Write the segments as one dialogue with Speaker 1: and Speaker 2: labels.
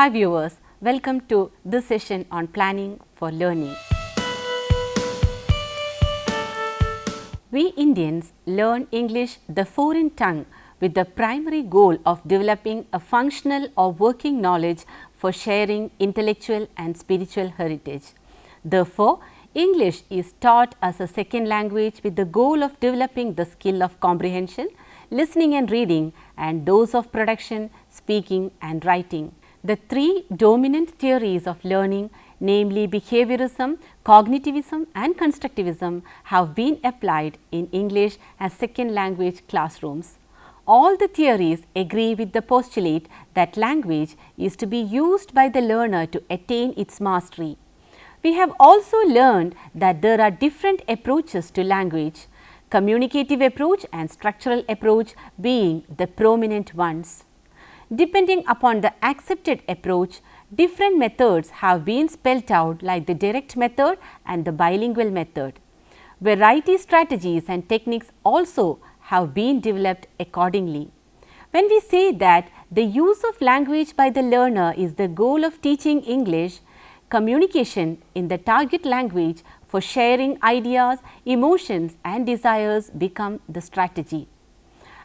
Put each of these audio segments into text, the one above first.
Speaker 1: Hi viewers, welcome to this session on planning for learning. We Indians learn English, the foreign tongue, with the primary goal of developing a functional or working knowledge for sharing intellectual and spiritual heritage. Therefore, English is taught as a second language with the goal of developing the skill of comprehension, listening and reading, and those of production, speaking and writing. The three dominant theories of learning, namely behaviorism, cognitivism and constructivism, have been applied in English as second language classrooms. All the theories agree with the postulate that language is to be used by the learner to attain its mastery. We have also learned that there are different approaches to language, communicative approach and structural approach being the prominent ones. Depending upon the accepted approach, different methods have been spelt out like the direct method and the bilingual method. Variety strategies and techniques also have been developed accordingly. When we say that the use of language by the learner is the goal of teaching English, communication in the target language for sharing ideas, emotions and desires become the strategy.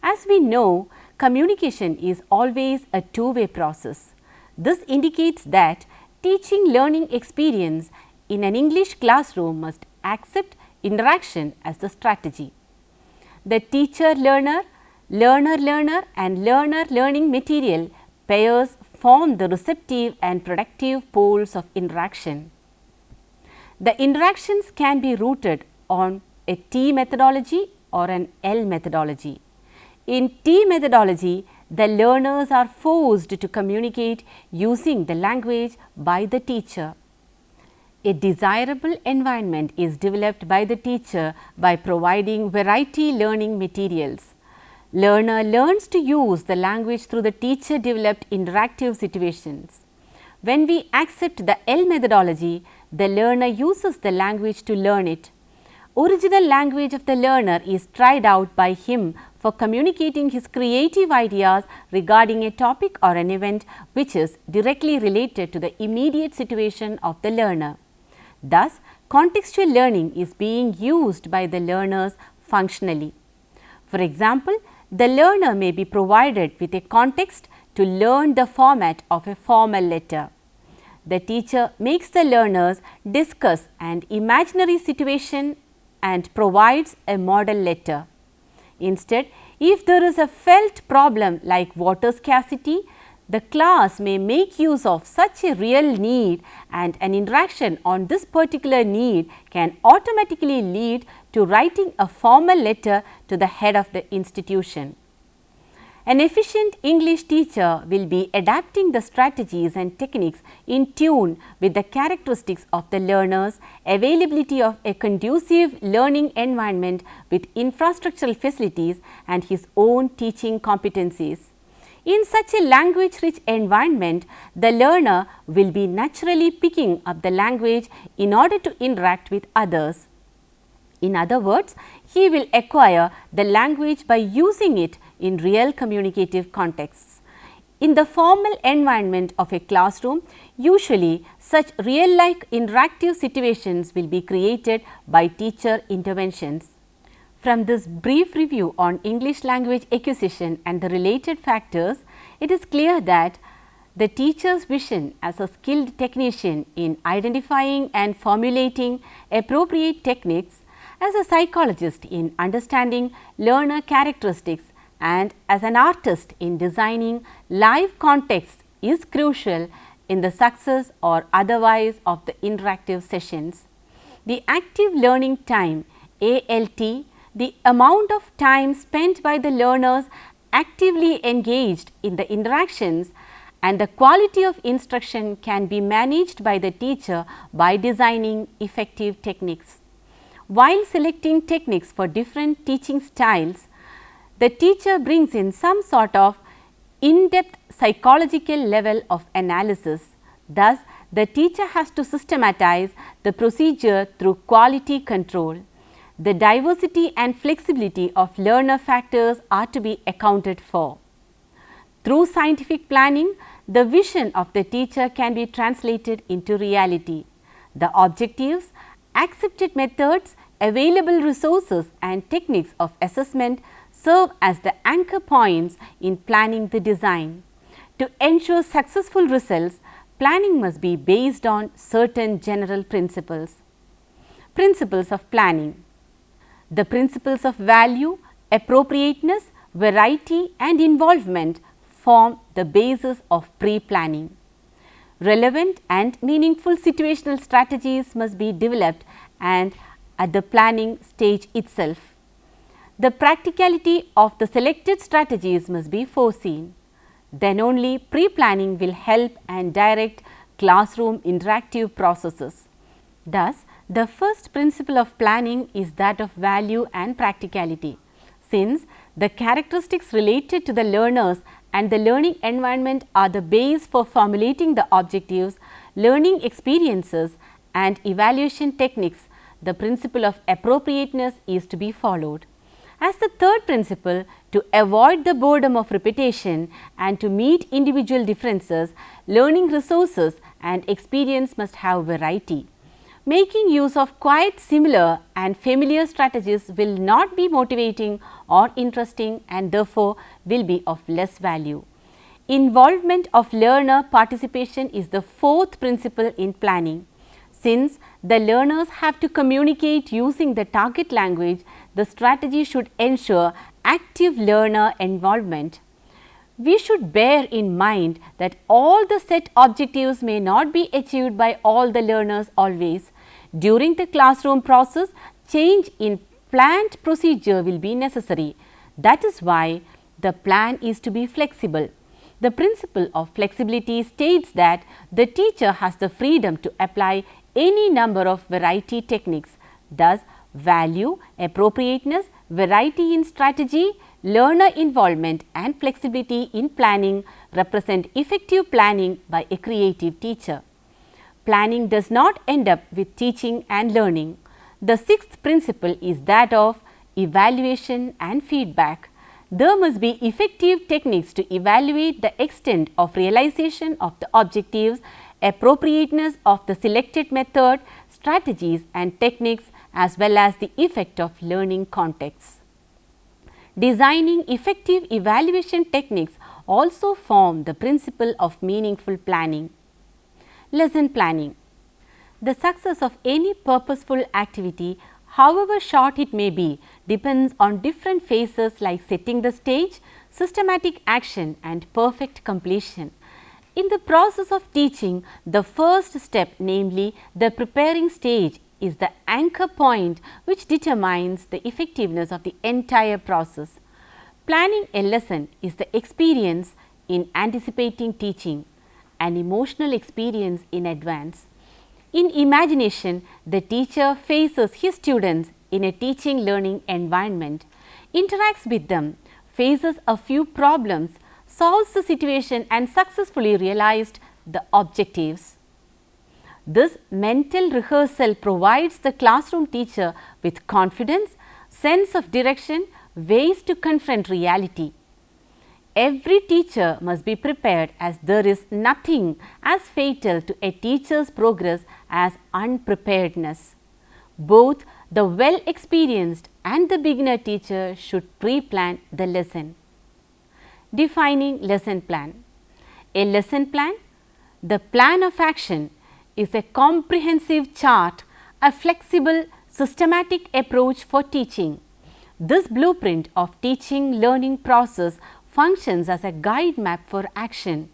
Speaker 1: As we know, communication is always a two-way process. This indicates that teaching learning experience in an English classroom must accept interaction as the strategy. The teacher-learner, learner-learner and learner-learning material pairs form the receptive and productive poles of interaction. The interactions can be rooted on a T methodology or an L methodology. In T methodology, the learners are forced to communicate using the language by the teacher. A desirable environment is developed by the teacher by providing variety learning materials. Learner learns to use the language through the teacher developed interactive situations. When we accept the L methodology, the learner uses the language to learn it. Original language of the learner is tried out by him for communicating his creative ideas regarding a topic or an event which is directly related to the immediate situation of the learner. Thus, contextual learning is being used by the learners functionally. For example, the learner may be provided with a context to learn the format of a formal letter. The teacher makes the learners discuss an imaginary situation and provides a model letter. Instead, if there is a felt problem like water scarcity, the class may make use of such a real need, and an interaction on this particular need can automatically lead to writing a formal letter to the head of the institution. An efficient English teacher will be adapting the strategies and techniques in tune with the characteristics of the learners, availability of a conducive learning environment with infrastructural facilities and his own teaching competencies. In such a language-rich environment, the learner will be naturally picking up the language in order to interact with others. In other words, he will acquire the language by using it in real communicative contexts. In the formal environment of a classroom, usually such real-like interactive situations will be created by teacher interventions. From this brief review on English language acquisition and the related factors, it is clear that the teacher's vision as a skilled technician in identifying and formulating appropriate techniques, as a psychologist in understanding learner characteristics, and as an artist in designing live contexts is crucial in the success or otherwise of the interactive sessions. The active learning time ALT, the amount of time spent by the learners actively engaged in the interactions, and the quality of instruction can be managed by the teacher by designing effective techniques. While selecting techniques for different teaching styles, the teacher brings in some sort of in-depth psychological level of analysis. Thus, the teacher has to systematize the procedure through quality control. The diversity and flexibility of learner factors are to be accounted for. Through scientific planning, the vision of the teacher can be translated into reality. The objectives, accepted methods, available resources and techniques of assessment serve as the anchor points in planning the design. To ensure successful results, planning must be based on certain general principles. Principles of planning. The principles of value, appropriateness, variety and involvement form the basis of pre-planning. Relevant and meaningful situational strategies must be developed and at the planning stage itself. The practicality of the selected strategies must be foreseen. Then only pre-planning will help and direct classroom interactive processes. Thus, the first principle of planning is that of value and practicality. Since the characteristics related to the learners and the learning environment are the base for formulating the objectives, learning experiences and evaluation techniques, the principle of appropriateness is to be followed. As the third principle, to avoid the boredom of repetition and to meet individual differences, learning resources and experience must have variety. Making use of quite similar and familiar strategies will not be motivating or interesting and therefore will be of less value. Involvement of learner participation is the fourth principle in planning. Since the learners have to communicate using the target language, the strategy should ensure active learner involvement. We should bear in mind that all the set objectives may not be achieved by all the learners always. During the classroom process, change in planned procedure will be necessary. That is why the plan is to be flexible. The principle of flexibility states that the teacher has the freedom to apply any number of variety techniques. Thus, value, appropriateness, variety in strategy, learner involvement and flexibility in planning represent effective planning by a creative teacher. Planning does not end up with teaching and learning. The sixth principle is that of evaluation and feedback. There must be effective techniques to evaluate the extent of realization of the objectives, appropriateness of the selected method, strategies and techniques as well as the effect of learning contexts. Designing effective evaluation techniques also form the principle of meaningful planning. Lesson planning. The success of any purposeful activity, however short it may be, depends on different phases like setting the stage, systematic action and perfect completion. In the process of teaching, the first step, namely the preparing stage, is the anchor point which determines the effectiveness of the entire process. Planning a lesson is the experience in anticipating teaching, an emotional experience in advance. In imagination, the teacher faces his students in a teaching learning environment, interacts with them, faces a few problems, solves the situation and successfully realized the objectives. This mental rehearsal provides the classroom teacher with confidence, sense of direction, ways to confront reality. Every teacher must be prepared, as there is nothing as fatal to a teacher's progress as unpreparedness. Both the well experienced and the beginner teacher should pre-plan the lesson. Defining lesson plan. A lesson plan, the plan of action, is a comprehensive chart, a flexible, systematic approach for teaching. This blueprint of teaching learning process functions as a guide map for action.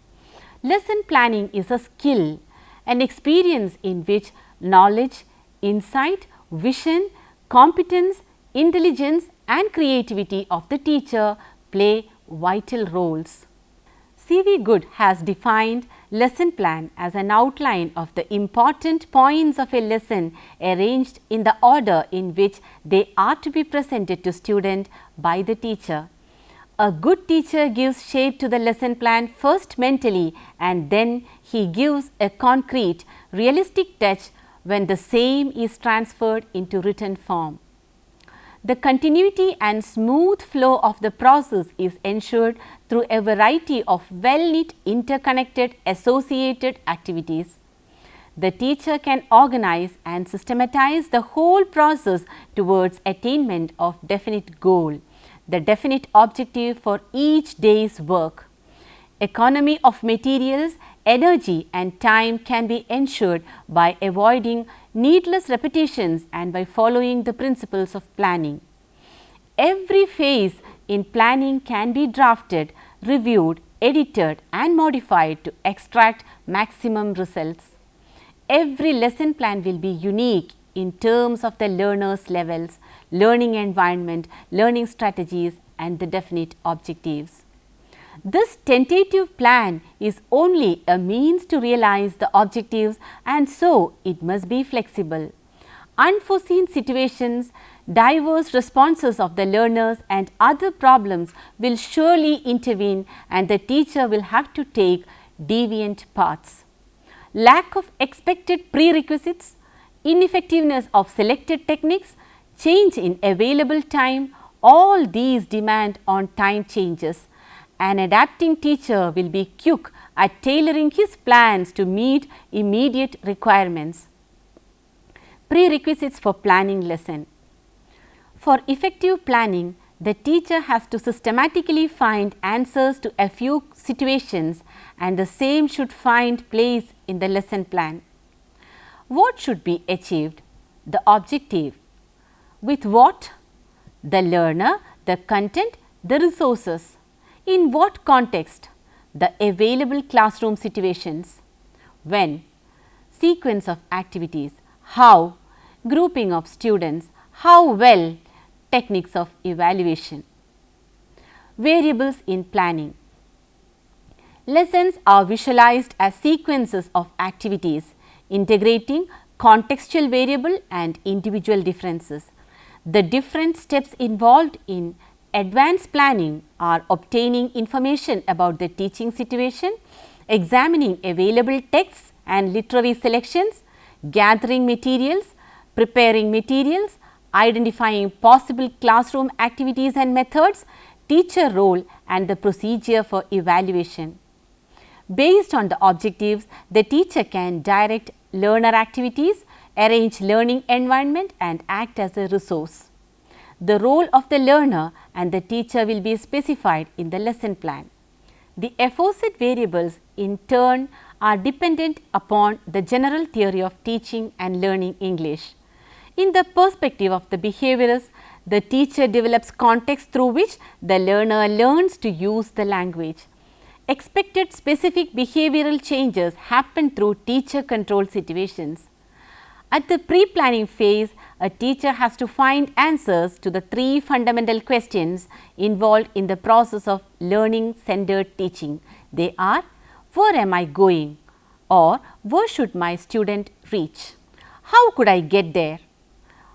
Speaker 1: Lesson planning is a skill, an experience in which knowledge, insight, vision, competence, intelligence and creativity of the teacher play vital roles. C.V. Good has defined lesson plan as an outline of the important points of a lesson arranged in the order in which they are to be presented to student by the teacher. A good teacher gives shape to the lesson plan first mentally and then he gives a concrete, realistic touch when the same is transferred into written form. The continuity and smooth flow of the process is ensured through a variety of well-knit, interconnected, associated activities. The teacher can organize and systematize the whole process towards attainment of definite goal, the definite objective for each day's work. Economy of materials, energy and time can be ensured by avoiding needless repetitions and by following the principles of planning. Every phase in planning can be drafted, reviewed, edited and modified to extract maximum results. Every lesson plan will be unique in terms of the learner's levels, learning environment, learning strategies and the definite objectives. This tentative plan is only a means to realize the objectives, and so it must be flexible. Unforeseen situations, diverse responses of the learners and other problems will surely intervene, and the teacher will have to take deviant paths. Lack of expected prerequisites, ineffectiveness of selected techniques, change in available time, all these demand on time changes. An adapting teacher will be quick at tailoring his plans to meet immediate requirements. Prerequisites for planning lesson. For effective planning, the teacher has to systematically find answers to a few situations, and the same should find place in the lesson plan. What should be achieved? The objective. With what? The learner, the content, the resources. In what context? The available classroom situations. When? Sequence of activities. How? Grouping of students. How well? Techniques of evaluation. Variables in planning. Lessons are visualized as sequences of activities integrating contextual variable and individual differences. The different steps involved in advanced planning are obtaining information about the teaching situation, examining available texts and literary selections, gathering materials, preparing materials, identifying possible classroom activities and methods, teacher role and the procedure for evaluation. Based on the objectives, the teacher can direct learner activities, arrange learning environment and act as a resource. The role of the learner and the teacher will be specified in the lesson plan. The aforesaid variables in turn are dependent upon the general theory of teaching and learning English. In the perspective of the behaviorist, the teacher develops context through which the learner learns to use the language. Expected specific behavioral changes happen through teacher controlled situations. At the pre-planning phase, a teacher has to find answers to the three fundamental questions involved in the process of learning-centered teaching. They are, where am I going? Or where should my student reach? How could I get there?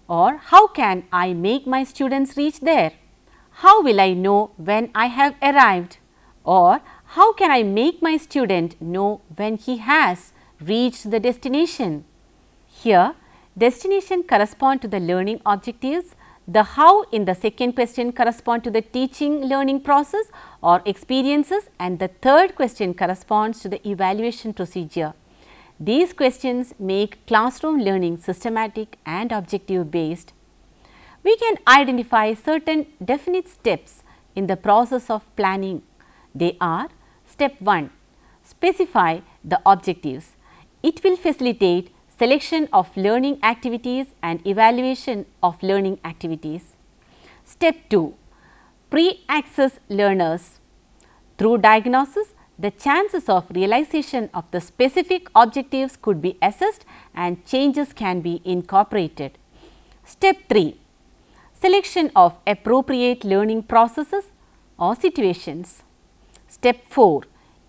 Speaker 1: Or how can I make my students reach there? How will I know when I have arrived? Or how can I make my student know when he has reached the destination? Here, destination correspond to the learning objectives, the how in the second question correspond to the teaching learning process or experiences, and the third question corresponds to the evaluation procedure. These questions make classroom learning systematic and objective based. We can identify certain definite steps in the process of planning. They are: step 1, specify the objectives. It will facilitate selection of learning activities and evaluation of learning activities. Step 2, pre-access learners. Through diagnosis, the chances of realization of the specific objectives could be assessed and changes can be incorporated. Step 3, selection of appropriate learning processes or situations. Step 4,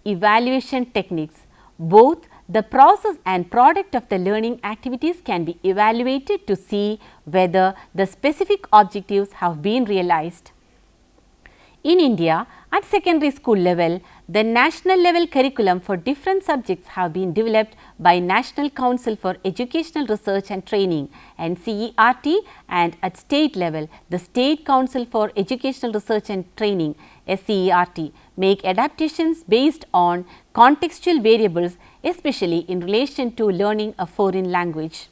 Speaker 1: evaluation techniques. Both the process and product of the learning activities can be evaluated to see whether the specific objectives have been realized. In India, at secondary school level, The national level curriculum for different subjects have been developed by National Council for Educational Research and Training NCERT, and at state level the State Council for Educational Research and Training SCERT make adaptations based on contextual variables, especially in relation to learning a foreign language.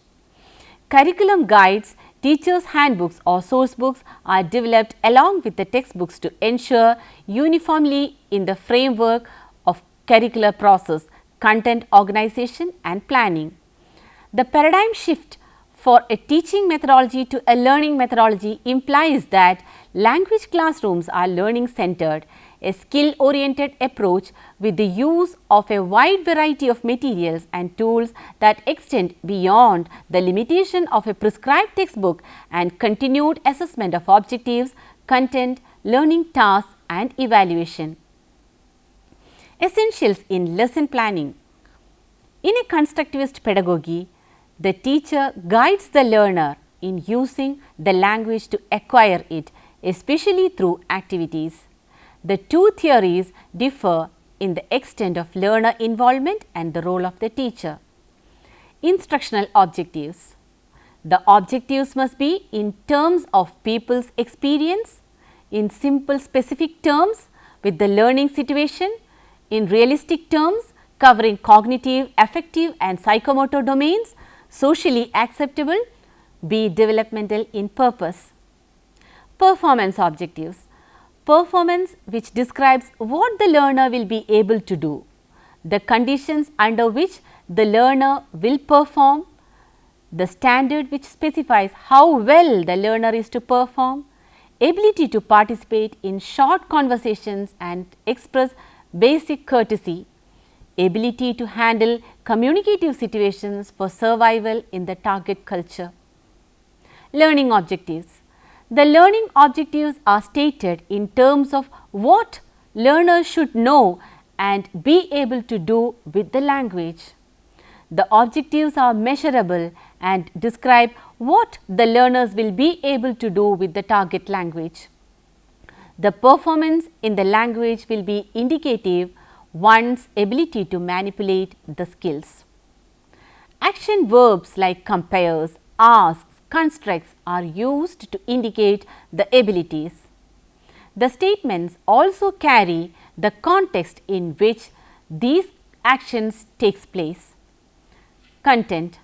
Speaker 1: Curriculum guides, teachers' handbooks or source books are developed along with the textbooks to ensure uniformity in the framework of curricular process, content organization and planning. The paradigm shift for a teaching methodology to a learning methodology implies that language classrooms are learning centered, a skill oriented approach with the use of a wide variety of materials and tools that extend beyond the limitation of a prescribed textbook, and continued assessment of objectives, content, learning tasks and evaluation. Essentials in lesson planning. In a constructivist pedagogy, the teacher guides the learner in using the language to acquire it, especially through activities. The two theories differ in the extent of learner involvement and the role of the teacher. Instructional objectives. The objectives must be in terms of people's experience, in simple specific terms with the learning situation, in realistic terms covering cognitive, affective and psychomotor domains, socially acceptable, be developmental in purpose. Performance objectives. Performance which describes what the learner will be able to do, the conditions under which the learner will perform, the standard which specifies how well the learner is to perform, ability to participate in short conversations and express basic courtesy, ability to handle communicative situations for survival in the target culture. Learning objectives. The learning objectives are stated in terms of what learners should know and be able to do with the language. The objectives are measurable and describe what the learners will be able to do with the target language. The performance in the language will be indicative one's ability to manipulate the skills. Action verbs like compares, asks, constructs are used to indicate the abilities. The statements also carry the context in which these actions takes place. Content.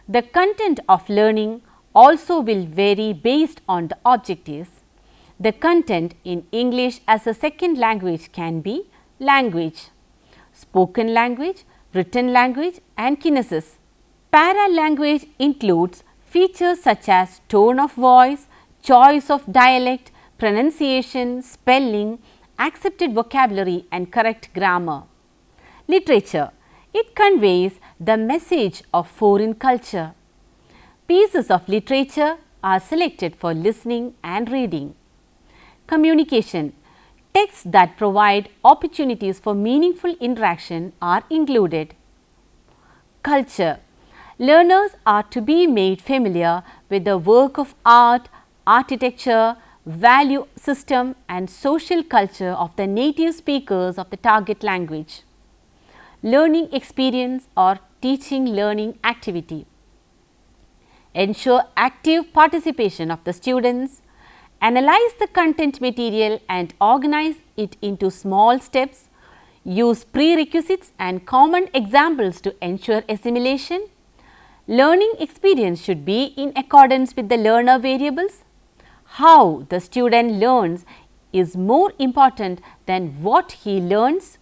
Speaker 1: The content of learning also will vary based on the objectives. The content in English as a second language can be language, spoken language, written language and kinesis. Para-language includes features such as tone of voice, choice of dialect, pronunciation, spelling, accepted vocabulary and correct grammar. Literature. It conveys the message of foreign culture. Pieces of literature are selected for listening and reading. Communication. Texts that provide opportunities for meaningful interaction are included. Culture. Learners are to be made familiar with the work of art, architecture, value system and social culture of the native speakers of the target language. Learning experience or teaching learning activity. Ensure active participation of the students. Analyze the content material and organize it into small steps. Use prerequisites and common examples to ensure assimilation. Learning experience should be in accordance with the learner variables. How the student learns is more important than what he learns.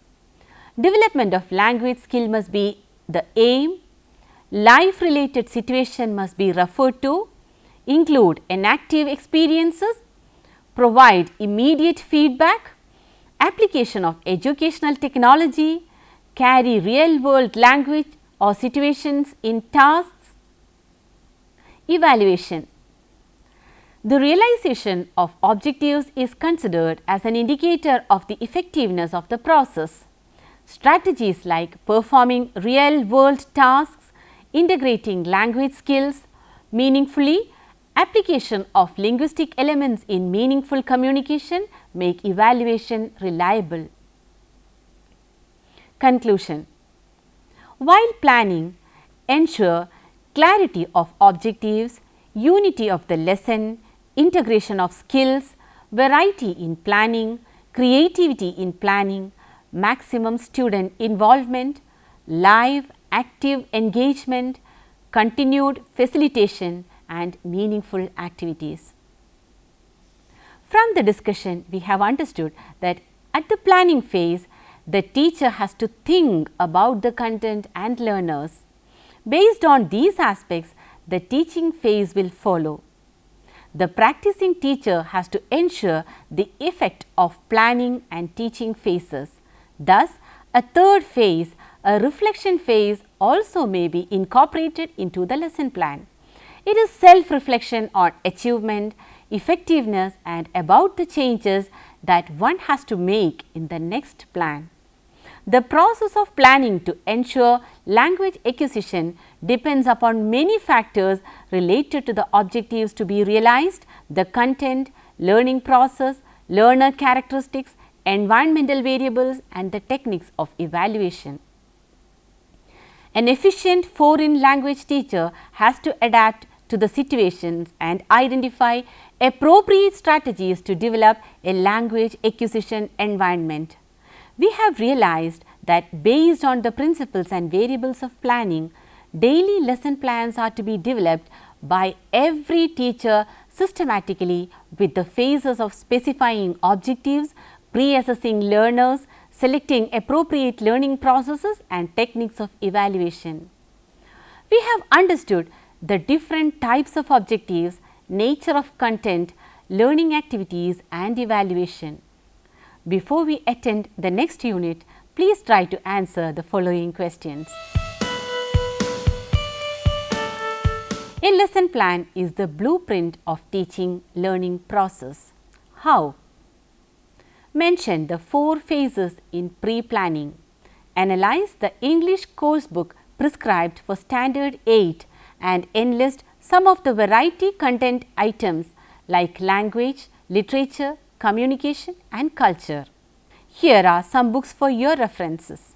Speaker 1: Development of language skill must be the aim. Life related situation must be referred to. Include enactive experiences. Provide immediate feedback. Application of educational technology. Carry real world language or situations in tasks. Evaluation. The realization of objectives is considered as an indicator of the effectiveness of the process. Strategies like performing real world tasks, integrating language skills meaningfully, application of linguistic elements in meaningful communication make evaluation reliable. Conclusion. While planning, ensure clarity of objectives, unity of the lesson, integration of skills, variety in planning, creativity in planning, maximum student involvement, live active engagement, continued facilitation and meaningful activities. From the discussion, we have understood that at the planning phase, the teacher has to think about the content and learners. Based on these aspects, the teaching phase will follow. The practicing teacher has to ensure the effect of planning and teaching phases. Thus, a third phase, a reflection phase, also may be incorporated into the lesson plan. It is self-reflection on achievement, effectiveness and about the changes that one has to make in the next plan. The process of planning to ensure language acquisition depends upon many factors related to the objectives to be realized, the content, learning process, learner characteristics, environmental variables and the techniques of evaluation. An efficient foreign language teacher has to adapt to the situations and identify appropriate strategies to develop a language acquisition environment. We have realized that based on the principles and variables of planning, daily lesson plans are to be developed by every teacher systematically with the phases of specifying objectives, pre-assessing learners, selecting appropriate learning processes and techniques of evaluation. We have understood the different types of objectives, nature of content, learning activities and evaluation. Before we attend the next unit, please try to answer the following questions. A lesson plan is the blueprint of teaching learning process. How? Mention the 4 phases in pre-planning. Analyze the English course book prescribed for Standard 8 and enlist some of the variety content items like language, literature, communication and culture. Here are some books for your references.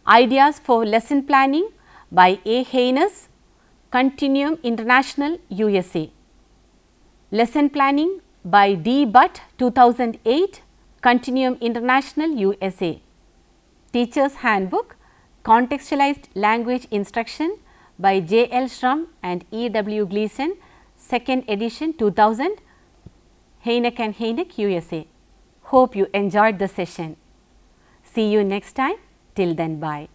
Speaker 1: Ideas for Lesson Planning by A. Haynes, Continuum International, USA. Lesson Planning by D. Butt, 2008, Continuum International, USA. Teacher's Handbook, Contextualized Language Instruction by J. L. Shrum and E. W. Gleason, 2nd edition, 2000, Heineck and Heineck, USA. Hope you enjoyed the session. See you next time. Till then, bye.